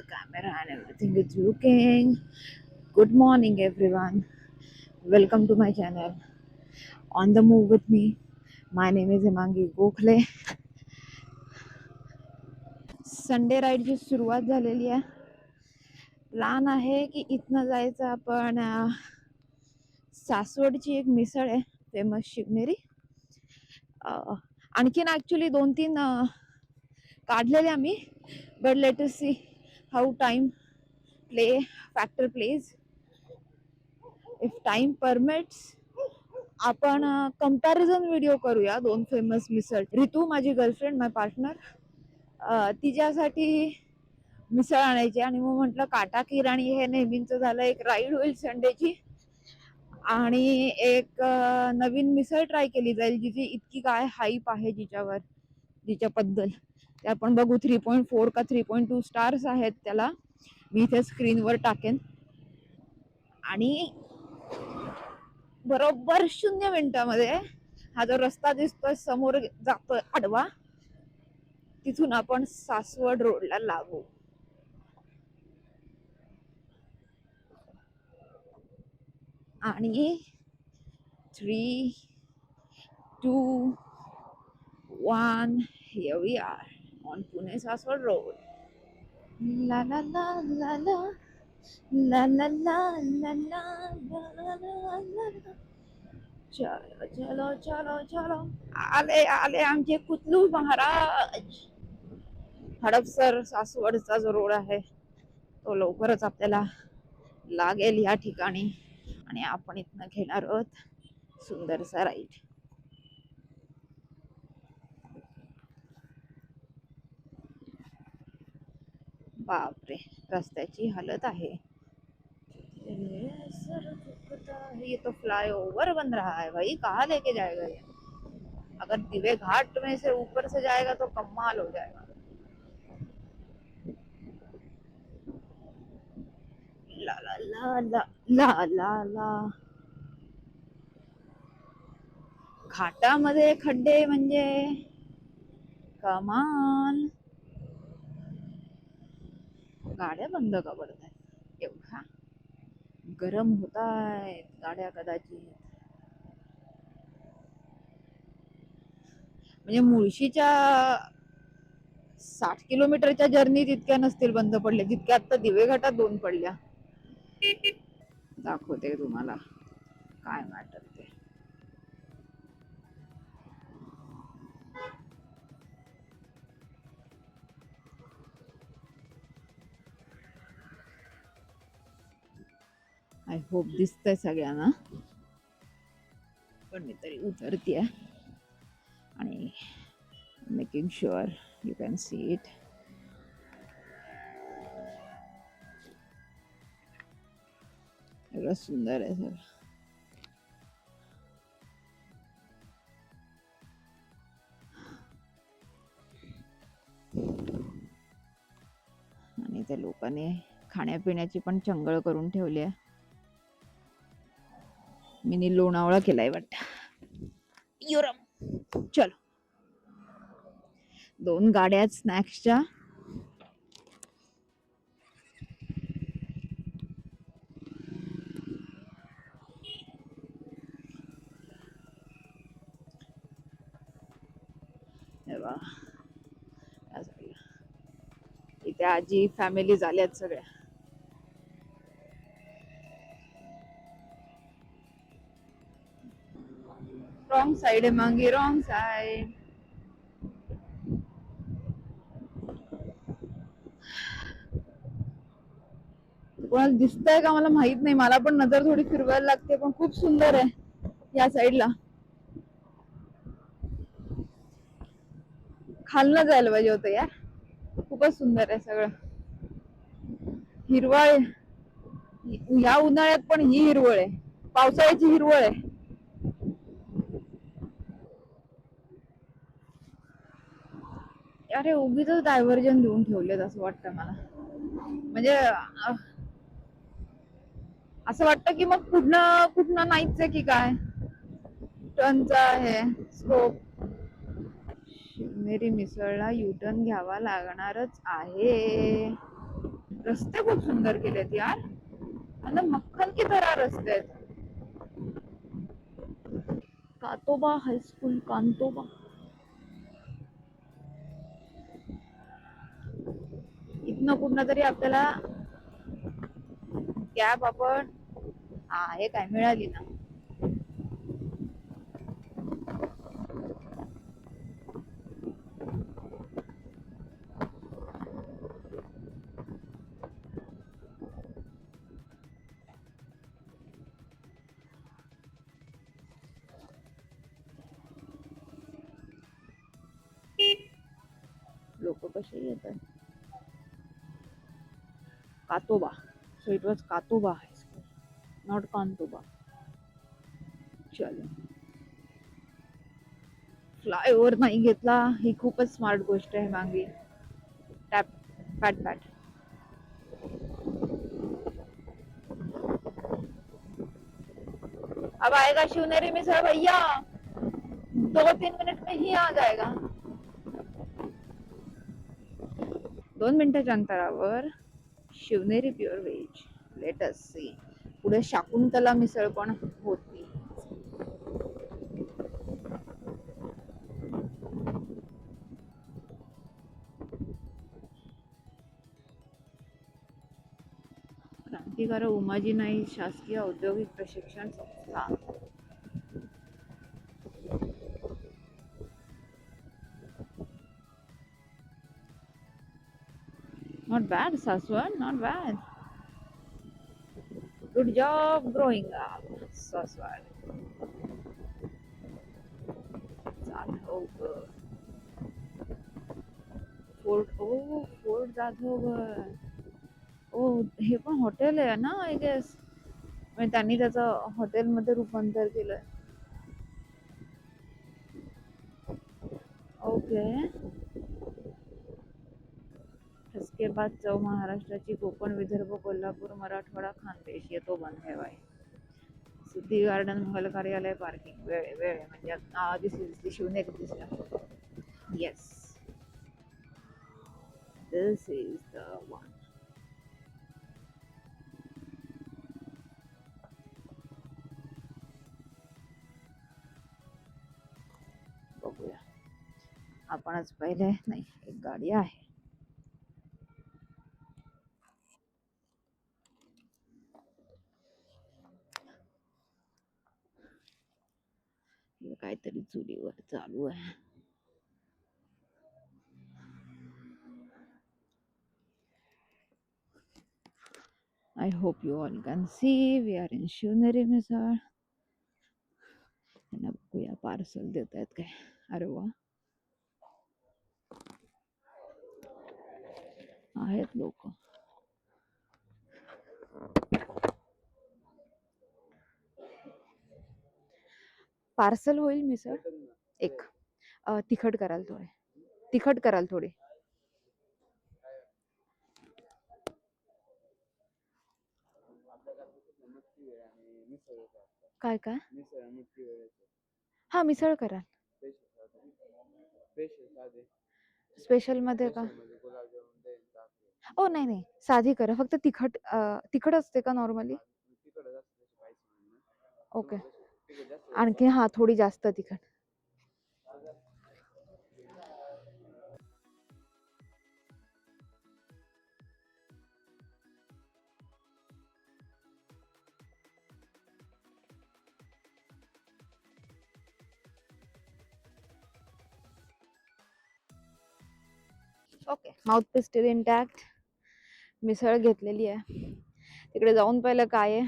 the camera and everything is looking. Good morning, everyone. Welcome to my channel. On the move with me. My name is Himangi Gokhale. Sunday राईडची सुरुवात झालेली आहे. Plan आहे की इथनं जायचं आपण सासवडची एक मिसळ आहे फेमस शिवनेरी. आणखीन ॲक्च्युली 2-3 काढलेले आम्ही, but let us see how time factor plays. If time permits आपण कंपॅरिझन व्हिडिओ करूया दोन फेमस मिसळ. रितू माझी गर्लफ्रेंड, माय पार्टनर, तिच्यासाठी मिसळ आणायची आणि मग म्हटलं काटा किराणी हे नेहमीच झालं, एक राईड होईल संडेची आणि एक नवीन मिसळ ट्राय केली जाईल जिची इतकी काय हाईप आहे जिच्याबद्दल ते आपण बघू. 3.4 का 3.2 स्टार्स आहेत त्याला. मी इथे स्क्रीनवर टाकेन. आणि बरोबर 0 मिनिटामध्ये हा जो रस्ता दिसतोय समोर जातोय आडवा, तिथून आपण सासवड रोडला लागू. आणि 3, 2, 1, here we are on Pune Saswad Road. La la la la la la la la la la la la. चलो चलो चलो चलो. आले आले आमचे कुतलू महाराज. हडपसर सासवडचा जो रोड आहे तो लवकरच आपल्याला लागेल या ठिकाणी आणि आपण इथनं घेणार आहोत सुंदरसा राईड. बापरे, रस्त्याची हालत आहे. ये तो फ्लाईओवर बन रहा है भाई, कहाँ लेके जाएगा ये? अगर दिवे घाट में से ऊपर से जाएगा तो कमाल हो जाएगा. ला ला ला ला ला ला ला. घाटामध्ये खड्डे म्हणजे कमाल. गाड्या बंद का पडत आहेत? एवढा गरम होत आहेत गाड्या कदाचित. म्हणजे मुळशीच्या 60 किलोमीटरच्या जर्नी तितक्या नसतील बंद पडल्या जितक्या आता दिवे घाटात 2 पडल्या. दाखवते तुम्हाला काय मॅटर ते. आय होप दिसतंय सगळ्यांना, पण मी तरी उतरते आणि making sure you can see it. एवढं सुंदर आहे सर. आणि त्या लोकांनी खाण्यापिण्याची पण चंगळ करून ठेवली आहे. मिनी लोणावळा केलाय वाटतं. युरम चलो. 2 गाड्या आहेत स्नॅक्सच्या. इथे आजी फॅमिली झाल्यात सगळ्या. रॉंग साइड आहे मांगी, रॉंग साइड. कोणाला दिसतंय का मला माहित नाही, मला पण नजर थोडी फिरवायला लागते, पण खूप सुंदर आहे या साईडला. खालनं जायला पाहिजे होतं यार. खूपच सुंदर आहे सगळं. हिरवळ या उन्हाळ्यात पण ही हिरवळ आहे, पावसाळ्याची हिरवळ आहे. अरे उगीच डायव्हर्जन देऊन ठेवलेत असं वाटतं मला. म्हणजे असं वाटतं की मग कुठनं नाहीच आहे की काय. टर्नचा आहे स्कोप. शिवनेरी मिसळला युटर्न घ्यावा लागणारच आहे. रस्ते खूप सुंदर केलेत यार, मतलब मक्खन की तरह रस्ते आहेत. कातोबा हायस्कूल, कांतोबा. इथनं कुठनं तरी आपल्याला कॅब आपण हे काय मिळाली ना. लोक कसे येतात. Katoba, so it was Katoba high school, not Kantoba. चलो, फ्लायओव्हर नाही घेतला ही खूपच स्मार्ट गोष्ट आहे मागे. टॅप पॅट पॅट. अब आएगा शिवनेरी मिसळ भैया, 2-3 मिनट में ही आ जाएगा. 2 मिनिटाच्या अंतरावर Shivneri pure veg. Let us see. पुढे शाकुंतला मिसळ पण होती. क्रांतिकारक उमाजी नाईक शासकीय औद्योगिक प्रशिक्षण संस्था. Not bad, Saswan, not bad. Good job growing up, Saswan. Jadhavgarh. Fort Jadhavgarh. हे पण हॉटेल आहे ना, आय गेस. म्हणजे त्यांनी त्याचं हॉटेलमध्ये रूपांतर केलंय. ओके. इसके बाद चौ महाराष्ट्राची कोकण, विदर्भ, कोल्हापूर, मराठवाडा, खानदेश येतो बंद आहे. सिद्धी गार्डन, मंगल कार्यालय, पार्किंग. वेळ म्हणजे दिसली शिवनेरी दिसला. Yes, this is the one. बघूया, आपणच पहिले. नाही, एक गाडी आहे. काहीतरी चुलीवर चालू आहे. I hope you all can see we are in Shivneri मिसळ. बघूया पार्सल देत आहेत काय. अरे वा, आहेत लोक. पार्सल होईल मिसळ एक. तिखट कराल थोडे, तिखट कराल थोडे. काय काय. हा, मिसळ कराल. स्पेशल मध्ये का. ओ नाही नाही, साधी करा फक्त. तिखट तिखट असते का नॉर्मली. ओके, आणखी हा थोडी जास्त तिखट. Okay, mouthpiece still intact. Misal घेतलेली आहे. तिकडे जाऊन पाहिलं काय आहे.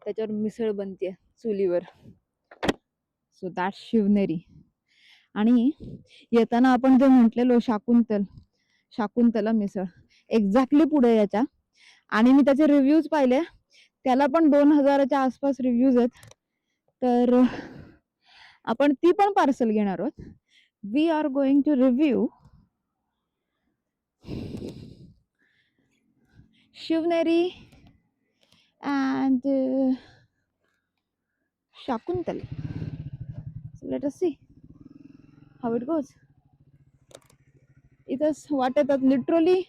त्याच्यावर मिसळ बनते चुलीवर. So that Shivneri. आणि येताना आपण जे म्हटलेलो शाकुंतला मिसळ एक्झॅक्टली पुढे याच्या. आणि मी त्याचे रिव्ह्यूज पाहिले, त्याला पण 2000च्या आसपास रिव्ह्यूज आहेत. तर आपण ती पण पार्सल घेणार आहोत. We are going to review Shivneri and Shakuntala. So let us see how it goes. इथं वाटेतात लिटरली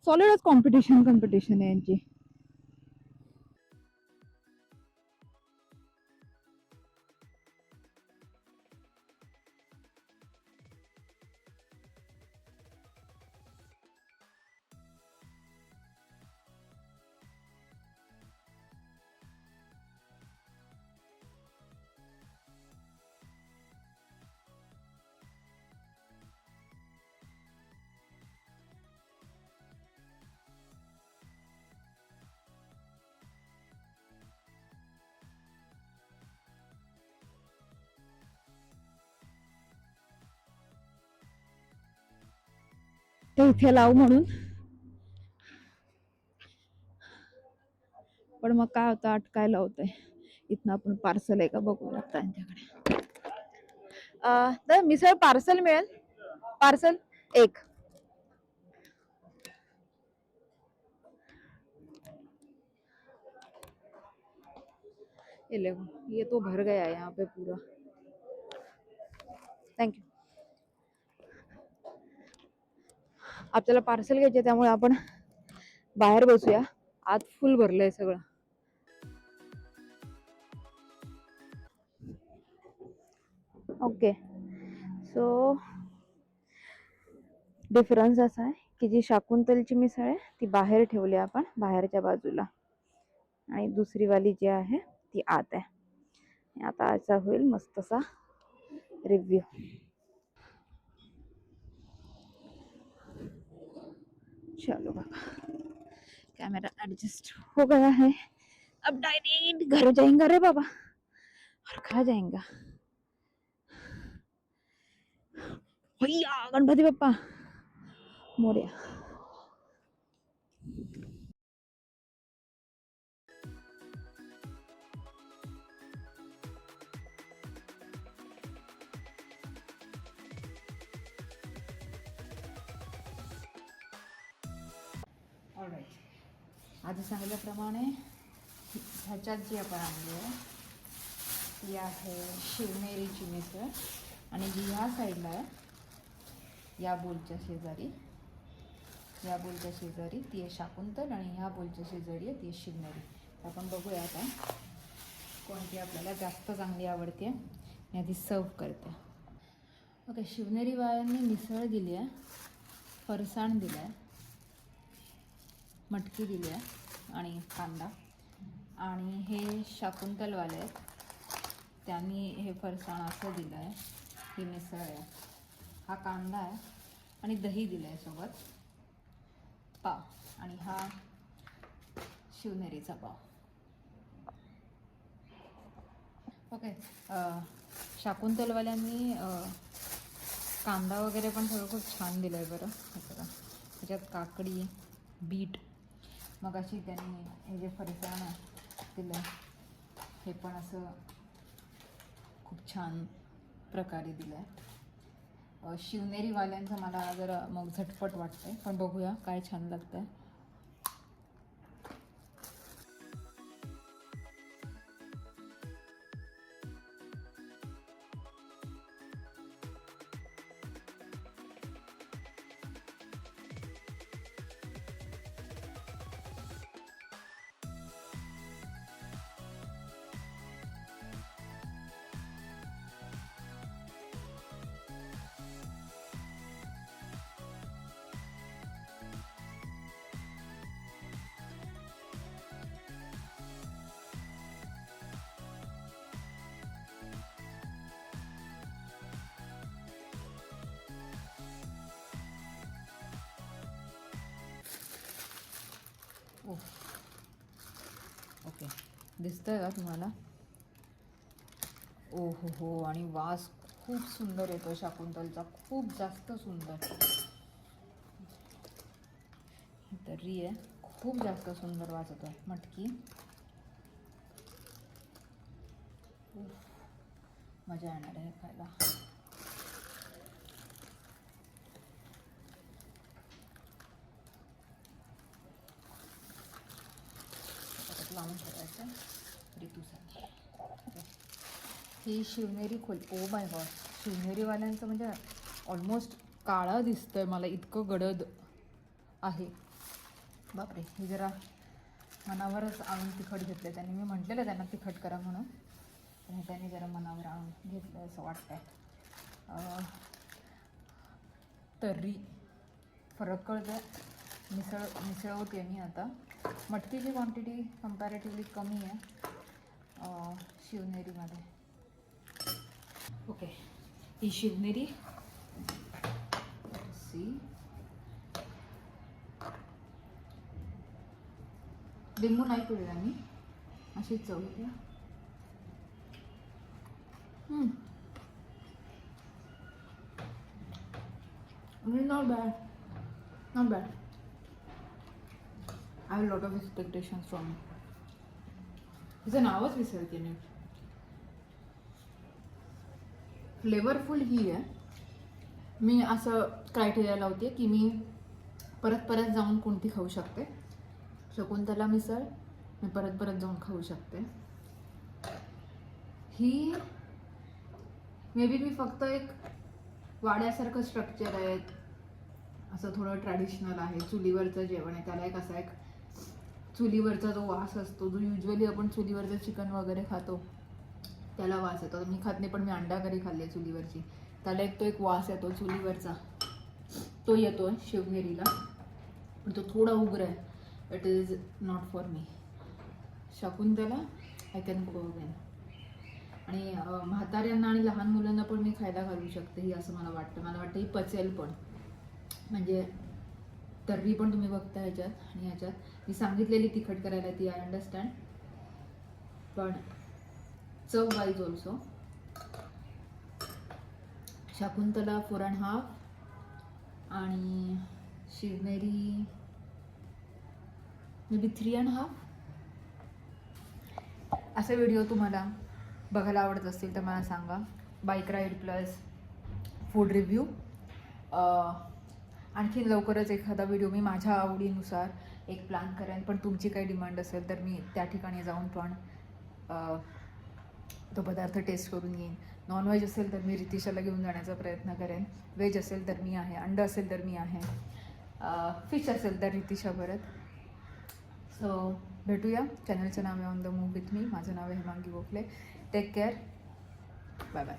सॉलिडच कॉम्पिटिशन आहे यांची. ते इथे लावू म्हणून, पण मग काय होतं, अटकायला होतंय. इथनं आपण पार्सल आहे का बघूया त्यांच्याकडे. तर मिसळ पार्सल मिळेल, पार्सल एक. ये तो भर गया यहाँ पे पूरा. थँक्यू. आपल्याला पार्सल घ्यायचे त्यामुळे आपण बाहेर बसूया. आत फुल भरलंय सगळं. ओके, सो डिफरन्स असा आहे की जी शाकुंतलची मिसळ आहे ती बाहेर ठेवली आपण बाहेरच्या बाजूला, आणि दुसरी वाली जी आहे ती आत आहे. आता आजचा होईल मस्तसा रिव्ह्यू. चलो बाबा, कैमरा एडजस्ट हो गया है. अब डायरेक्ट घर जाएंगे रे बाबा, और खा जाएंगा. भैया गणपति बप्पा मोरया. ऑलराईट, आधी सांगितल्याप्रमाणे ह्याच्यात जी आपण आणली आहे ती आहे शिवनेरीची मिसळ, आणि जी ह्या साईडला आहे या बोलच्या शेजारी, या बोलच्या शेजारी ती आहे शाकुंतल, आणि ह्या बोलच्या शेजारी आहे ती आहे शिवनेरी. आपण बघूया आता कोणती आपल्याला जास्त चांगली आवडते. मी आधी सर्व करते. ओके, शिवनेरी वाल्यांनी मिसळ दिली आहे, फरसाण दिलं आहे, मटकी दिली आहे आणि कांदा. आणि हे शाकुंतलवाले आहेत, त्यांनी हे फरसाण असं दिलं आहे. ही मिसळ आहे, हा कांदा आहे आणि दही दिलं आहे सोबत, पाव, आणि हा शिवनेरीचा पाव. ओके, शाकुंतलवाल्यांनी कांदा वगैरे पण सगळं खूप छान दिलं आहे बरं. बघा, त्याच्यात काकडी, बीट, मग अशी त्यांनी हे जे फरसाण दिलं हे पण असं खूप छान प्रकारे दिलं आहे. शिवनेरीवाल्यांचं मला जरा मग झटपट वाटतं आहे, पण बघूया काय छान लागतं आहे. ओके, दिसतंय का तुम्हाला? ओ हो, आणि वास खूप सुंदर येतो शाकुंतलचा, खूप जास्त सुंदर. तर्री आहे, खूप जास्त सुंदर वास येतो. मटकी मजा येणार आहे खायला. लावून ठेवायचं ऋतूसाठी. ही शिवनेरी ओ माय गॉड, शिवनेरीवाल्यांचं म्हणजे ऑलमोस्ट काळं दिसतंय मला, इतकं गडद आहे. बापरे, हे जरा मनावरच आणून तिखट घेतलं त्यांनी. मी म्हटलेलं त्यांना तिखट करा म्हणून, पण त्यांनी जरा मनावर आणून घेतलं असं वाटतंय. तर्री फरक कळतं. मिसळवते मी आता. मटकीची क्वांटिटी कंपॅरेटिव्हली कमी आहे शिवनेरीमध्ये. ओके, ही शिवनेरी सी लिंबू नाही पिळला मी, अशीच चव येते. Not bad, not bad. I have lot of expectations from. तिचं नावच विसरते मी. फ्लेवरफुल ही आहे. मी असं क्रायटेरिया लावते की मी परत परत जाऊन कोणती खाऊ शकते. शकुंतला मिसळ मी परत परत जाऊन खाऊ शकते. ही मे बी मी फक्त एक वाड्यासारखं स्ट्रक्चर आहे, असं थोडं ट्रॅडिशनल आहे, चुलीवरचं जेवण आहे. त्याला एक असा एक चुलीवरचा जो वास असतो, जो युजली आपण चुलीवरचं चिकन वगैरे खातो त्याला वास येतो. मी खात नाही, पण मी अंडा करी खाल्ली आहे चुलीवरची, त्याला एक वास येतो चुलीवरचा, तो येतो शिवनेरीला. पण तो थोडा उग्र आहे. It is not for me. Shakuntala I can go again. आणि म्हाताऱ्यांना आणि लहान मुलांना पण मी खायला घालू शकते ही, असं मला वाटतं. मला वाटतं ही पचेल पण. म्हणजे तर्री पण तुम्ही बघता ह्याच्यात, आणि ह्याच्यात मी सांगितलेली तिखट करायला ती आय अंडरस्टँड, पण चव वाईज ऑल्सो. शकुंतला 4.5 आणि शिवनेरी मे बी 3.5. असे व्हिडिओ तुम्हाला बघायला आवडत असतील तर मला सांगा. Bike ride plus food review. आणखी लवकरच एखादा व्हिडिओ मी माझ्या आवडीनुसार एक प्लॅन करेन, पण तुमची काही डिमांड असेल तर मी त्या ठिकाणी जाऊन पण तो पदार्थ टेस्ट करून येईन. नॉनव्हेज असेल तर मी रितिशाला घेऊन जाण्याचा प्रयत्न करेन. व्हेज असेल तर मी आहे, अंड असेल तर मी आहे, फिश असेल तर रितिशा परत. सो भेटूया. चॅनलचं नाव आहे on the move with me. माझं नाव आहे Hemangi Gokhale. Take care. Bye bye.